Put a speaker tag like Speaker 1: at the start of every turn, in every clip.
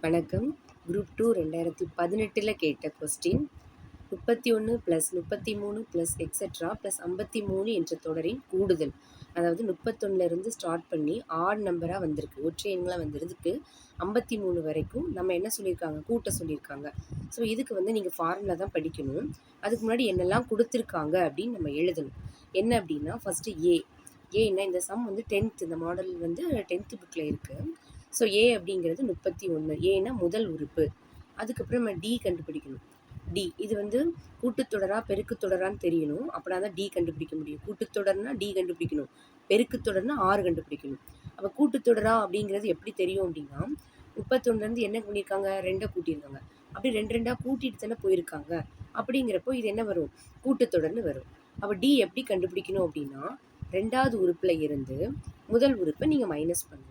Speaker 1: வணக்கம். குரூப் 2 2018 கேட்ட question 31 + 33 + etcetera + 53 என்ற தொடரின் கூடுதல். அதாவது 31லேருந்து ஸ்டார்ட் பண்ணி ஆட் நம்பராக வந்திருக்கு, ஒற்றை எண்களாக வந்திருக்கு. 53 வரைக்கும் நம்ம என்ன சொல்லியிருக்காங்க, கூட்ட சொல்லியிருக்காங்க. ஸோ இதுக்கு நீங்கள் ஃபார்முலா தான் படிக்கணும். அதுக்கு முன்னாடி என்னெல்லாம் கொடுத்துருக்காங்க அப்படின்னு நம்ம எழுதணும். என்ன அப்படின்னா, ஃபஸ்ட்டு ஏன்னா இந்த சம் 10th இந்த மாடல் 10th புக்கில் இருக்குது. ஸோ ஏ அப்படிங்கிறது 31. ஏன்னா முதல் உறுப்பு. அதுக்கப்புறம் நம்ம டி கண்டுபிடிக்கணும். டி இது கூட்டுத்தொடரா பெருக்குத்தொடரான்னு தெரியணும். அப்படின்னா தான் டி கண்டுபிடிக்க முடியும். கூட்டுத்தொடர்னா டி கண்டுபிடிக்கணும், பெருக்குத்தொடர்னா 6 கண்டுபிடிக்கணும். அப்போ கூட்டுத்தொடரா அப்படிங்கிறது எப்படி தெரியும் அப்படின்னா, 31லேருந்து என்ன பண்ணியிருக்காங்க, 2 கூட்டியிருக்காங்க. அப்படி 2 கூட்டிட்டு தானே போயிருக்காங்க. அப்படிங்கிறப்போ இது என்ன வரும், கூட்டுத்தொடர்னு வரும். அப்போ டி எப்படி கண்டுபிடிக்கணும் அப்படின்னா, 2வது உறுப்பில் இருந்து முதல் உறுப்பை நீங்கள் மைனஸ் பண்ணுங்க.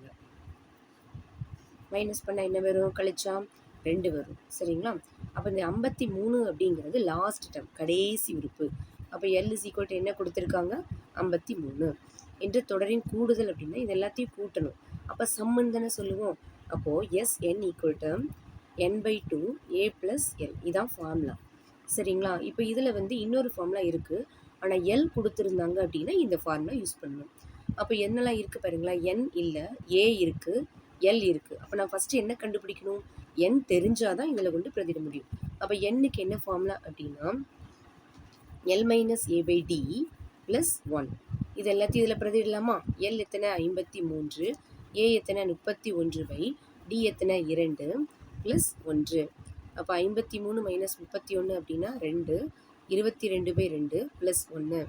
Speaker 1: மைனஸ் பண்ணால் என்ன வரும், கழிச்சா 2 வரும். சரிங்களா? அப்போ இந்த 53 அப்படிங்கிறது லாஸ்ட் டேர்ம், கடைசி உறுப்பு. அப்போ L = என்ன கொடுத்துருக்காங்க, 53 என்ற தொடரின் கூடுதல் அப்படின்னா இது எல்லாத்தையும் கூட்டணும். அப்போ சம்முன்னு தானே சொல்லுவோம். அப்போது SN = n/2 A + L. இதான் ஃபார்முலா. சரிங்களா? இப்போ இதில் இன்னொரு ஃபார்முலா இருக்குது. ஆனால் L கொடுத்துருந்தாங்க அப்படின்னா இந்த ஃபார்முலா யூஸ் பண்ணணும். அப்போ என்னெல்லாம் இருக்குது பாருங்களா, N இல்லை, A இருக்குது, L இருக்குது. அப்போ நான் ஃபஸ்ட்டு என்ன கண்டுபிடிக்கணும், N தெரிஞ்சால் தான் இதில் பிரதிட முடியும். அப்போ Nக்கு என்ன ஃபார்முலா அப்படின்னா, L - A/D + 1. இது எல்லாத்தையும் இதில் பிரதிடலாமா? L எத்தனை, 53. A எத்தனை, 31/D எத்தனை, 2 + 1. அப்போ 53 - 31 அப்படின்னா 2. 22/2 + 1.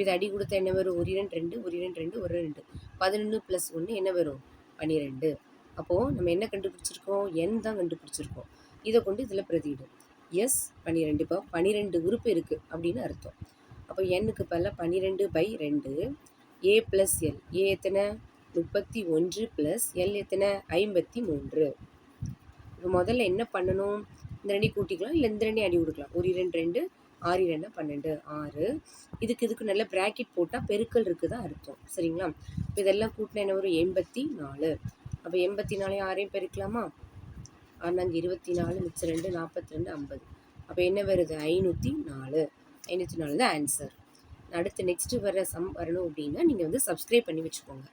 Speaker 1: இது அடி கொடுத்தா என்ன வரும், 1 2 2 1 2 2 1 2 11 + 1 என்ன வரும், 12. அப்போது நம்ம என்ன கண்டுபிடிச்சிருக்கோம், N தான் கண்டுபிடிச்சிருக்கோம். இதை கொண்டு இதில் பிரதியிடும். 12. இப்போ 12 உறுப்பு இருக்குது அப்படின்னு அர்த்தம். அப்போ Nக்கு பதிலாக 12/2 A + L. A எத்தனை, 31 + L எத்தனை, 53. இப்போ முதல்ல என்ன பண்ணணும், இந்த 2 கூட்டிக்கலாம், இல்லை இந்த 2 அடி கொடுக்கலாம். 1 2 2 6 2 12 6. இதுக்கு நல்ல ப்ராக்கெட் போட்டால் பெருக்கல் இருக்குதான் அர்த்தம். சரிங்களா? இப்போ இதெல்லாம் கூட்டினா என்ன வரும், 84. அப்போ 84 6 பெருக்கலாமா, 6 24, மிச்சம் 2 42 50. அப்போ என்ன வருது, 504. 504 தான் ஆன்சர். அடுத்து நெக்ஸ்ட்டு வர சம் வரணும் அப்படின்னா நீங்கள் சப்ஸ்கிரைப் பண்ணி வச்சுக்கோங்க.